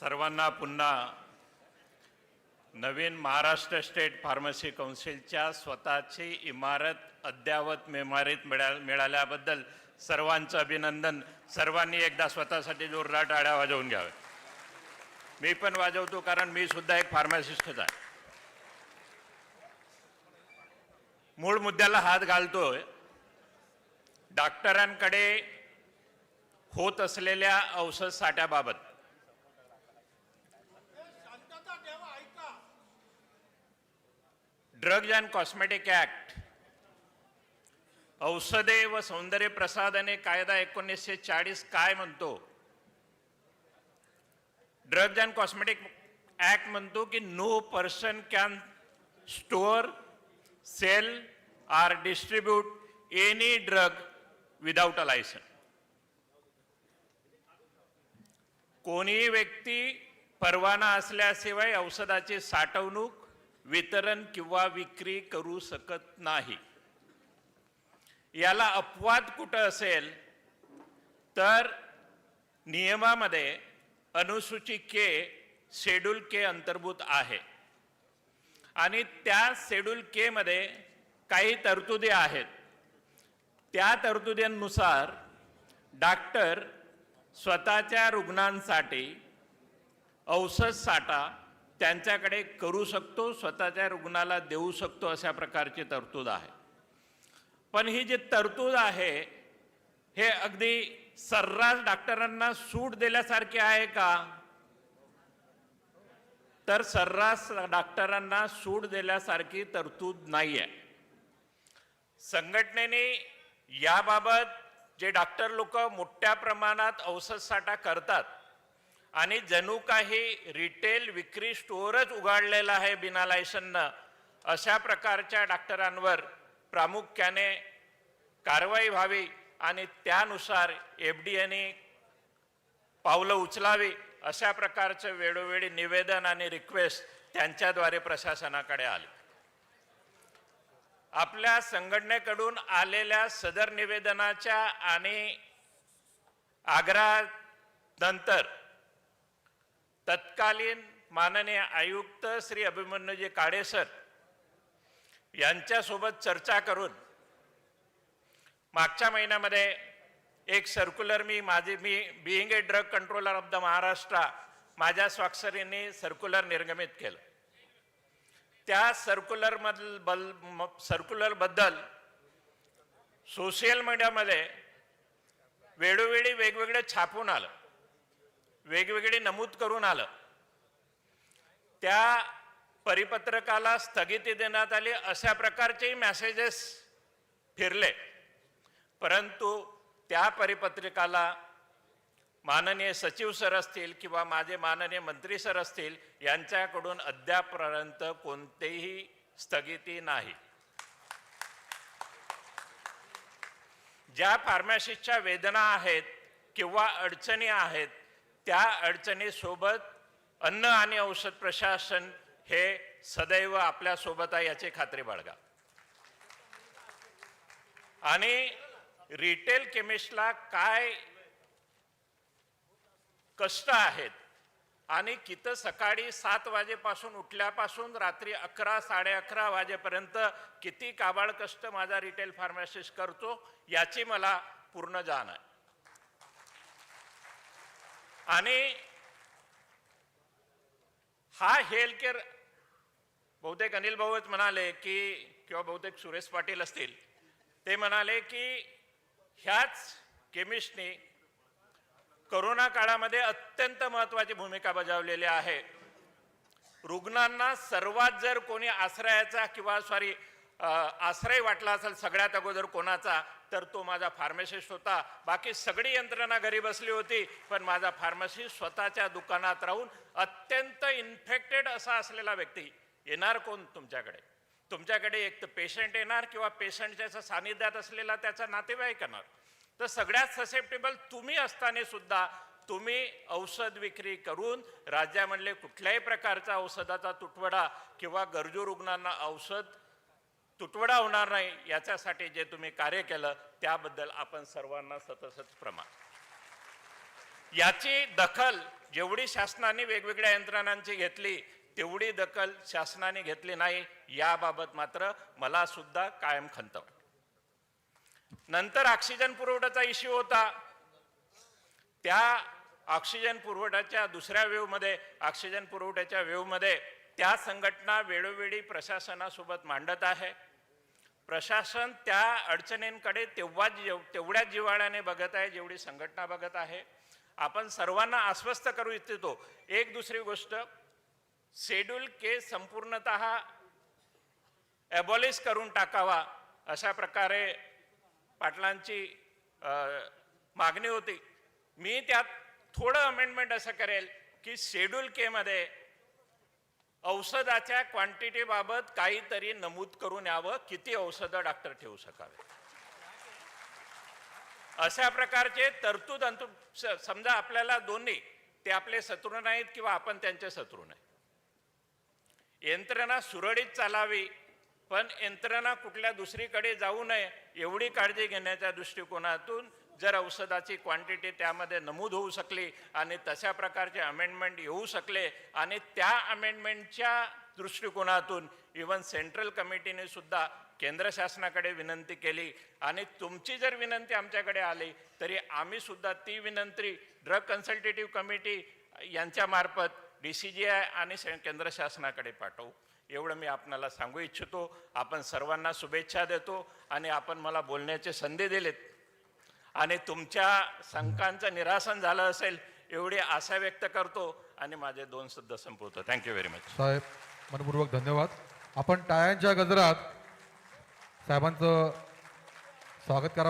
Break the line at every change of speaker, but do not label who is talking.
सर्वांना पुन्हा नवीन Maharashtra state pharmacy काउन्सिलच्या स्वतःची इमारत अद्ययावत इमारत मिळाल्याबद्दल सर्वांचं अभिनंदन. सर्वांनी एकदा स्वतःसाठी जोरदार टाळ्या वाजवून घ्याव्या. मी पण वाजवतो कारण मी सुद्धा एक फार्मासिस्टच आहे. मूळ मुद्द्याला हात घालतोय. डॉक्टरांकडे होत असलेल्या औषध साठ्याबाबत ड्रग्ज अँड कॉस्मेटिक ऍक्ट औषधे व सौंदर्य प्रसाधने कायदा 1940 काय म्हणतो? ड्रग्ज अँड कॉस्मेटिक ऍक्ट म्हणतो की no person can store, sell or distribute any drug without a license. कोणीही व्यक्ती परवाना असल्याशिवाय औषधाची साठवणूक, वितरण किंवा विक्री करू शकत नाही. याला अपवाद कुठं असेल तर नियमामध्ये अनुसूची के, शेड्यूल के अंतर्भूत आहे आणि त्या शेड्यूल के मध्ये काही तरतुदी आहेत. त्या तरतुदींनुसार डॉक्टर स्वतःच्या रुग्णांसाठी औषध साठा त्यांच्याकडे करू शकतो, स्वतःच्या रुग्णाला देऊ शकतो, अशा प्रकारची तरतूद आहे. पण ही जी तरतूद आहे हे अगदी सर्रास डॉक्टरांना सूट दिल्यासारखी आहे का? तर सर्रास डॉक्टरांना सूट दिल्यासारखी तरतूद नाही आहे. संघटनेने याबाबत जे डॉक्टर लोक मोठ्या प्रमाणात औषध साठा करतात आणि जणू काही रिटेल विक्री स्टोअरच उघडलेला आहे बिना लायसननं, अशा प्रकारच्या डॉक्टरांवर प्रामुख्याने कारवाई व्हावी आणि त्यानुसार एफडीएने पावलं उचलावी, अशा प्रकारचं वेळोवेळी निवेदन आणि रिक्वेस्ट त्यांच्याद्वारे प्रशासनाकडे आले. आपल्या संघटनेकडून आलेल्या सदर निवेदनाच्या आणि आग्रहानंतर तत्कालीन माननीय आयुक्त श्री अभिमन्यूजी काळे सर यांच्यासोबत चर्चा करून मागच्या महिन्यामध्ये एक circular me being a drug controller of the Maharashtra माझ्या स्वाक्षरीने सर्क्युलर निर्गमित केलं. त्या सर्क्युलरबद्दल सोशल मीडियामध्ये वेळोवेळी वेगवेगळे छापून आलं, वेगवेगळे नमूद करून आलं. त्या परिपत्रकाला स्थगिती देण्यात आली अशा प्रकारचे मेसेजेस फिरले. परंतु त्या परिपत्रकाला माननीय सचिव सर असतील किंवा माझे माननीय मंत्री सर असतील यांच्याकडून अद्यापपर्यंत कोणतेही स्थगिती नाही. ज्या फार्मसिस्टच्या वेदना आहेत किंवा अडचणी आहेत त्या अडचणीसोबत अन्न आणि औषध प्रशासन हे सदैव आपल्या सोबत आहे याची खात्री बाळगा. आणि रिटेल केमिस्टला काय कष्ट आहेत आणि किती सकाळी 7 वाजेपासून उठल्यापासून रात्री 11 साडे 11 वाजेपर्यंत किती काबाड कष्ट माझा रिटेल फार्मासिस्ट करतो याची मला पूर्ण जाण आहे. आणि हा हेल्थ केअर बहुतेक अनिल भाऊच म्हणाले की किंवा बहुतेक सुरेश पाटील असतील ते म्हणाले की ह्याच केमिस्टनी कोरोना काळामध्ये अत्यंत महत्त्वाची भूमिका बजावलेली आहे. रुग्णांना सर्वात जर कोणी आश्रयाचा किंवा आश्रय वाटला असेल सगळ्यात अगोदर कोणाचा तर तो माझा फार्मासिस्ट होता. बाकी सगळी यंत्रणा घरी बसली होती पण माझा फार्मासिस्ट स्वतःच्या दुकानात राहून अत्यंत इन्फेक्टेड असा असलेला व्यक्ती येणार कोण तुमच्याकडे? तुमच्याकडे एक तर पेशंट येणार किंवा पेशंटच्या सानिध्यात असलेला त्याचा नातेवाईक येणार. तर सगळ्यात ससेप्टेबल तुम्ही असताना सुद्धा तुम्ही औषध विक्री करून राज्यामधले कुठल्याही प्रकारचा औषधाचा तुटवडा किंवा गरजू रुग्णांना औषध तुटवडा होणार नाही याच्यासाठी जे तुम्ही कार्य केलं त्याबद्दल आपण सर्वांना सतत प्रमाण. याची दखल जेवढी शासनाने वेगवेगळ्या यंत्रणांची घेतली तेवढी दखल शासनाने घेतली नाही, याबाबत मात्र मला सुद्धा कायम खंत वाटते. नंतर ऑक्सिजन पुरवठ्याचा इश्यू होता. त्या ऑक्सिजन पुरवठ्याच्या दुसऱ्या वेव्हमध्ये, ऑक्सिजन पुरवठ्याच्या वेव्हमध्ये त्या संघटना वेळोवेळी प्रशासनासोबत मांडत आहे. प्रशासन त्या अडचणींकडे तेवढ्याच जिव्हाळ्याने बघत आहे जेवढी संघटना बघत आहे. आपण सर्वांना आश्वस्त करू इच्छितो. एक दुसरी गोष्ट, शेड्यूल के संपूर्णतः ॲबॉलिश करून टाकावा अशा प्रकारे पाटलांची मागणी होती. मी त्यात थोडं अमेंडमेंट असं करेल की शेड्यूल के मध्ये औषधाच्या क्वांटिटी बाबत काहीतरी नमूद करून यावं, किती औषधं डॉक्टर ठेवू शकावे अशा प्रकारचे तरतूद. समजा आपल्याला दोन्ही, ते आपले शत्रू नाहीत किंवा आपण त्यांचे शत्रू नाही. यंत्रणा सुरळीत चालावी, पण यंत्रणा कुठल्या दुसरीकडे जाऊ नये एवढी काळजी घेण्याच्या दृष्टिकोनातून जर औषधाची क्वांटिटी त्यामध्ये नमूद होऊ शकली आणि तशा प्रकारचे अमेंडमेंट येऊ शकले आणि त्या अमेंडमेंटच्या दृष्टिकोनातून इव्हन सेंट्रल कमिटीने सुद्धा केंद्र शासनाकडे विनंती केली आणि तुमची जर विनंती आमच्याकडे आली तरी आम्ही सुद्धा ती विनंती ड्रग कन्सल्टेटिव्ह कमिटी यांच्या मार्फत DCGI आणि केंद्र शासनाकडे पाठवू. एवढं मी आपणाला सांगू इच्छितो. आपण सर्वांना शुभेच्छा देतो आणि आपण मला बोलण्याची संधी दिलीत आणि तुमच्या शंकांचं निरासन झालं असेल एवढी आशा व्यक्त करतो आणि माझे 2 शब्द संपवतो. Thank you very much.
साहेब मनपूर्वक धन्यवाद. आपण टाळ्यांच्या गजरात साहेबांचं स्वागत करा.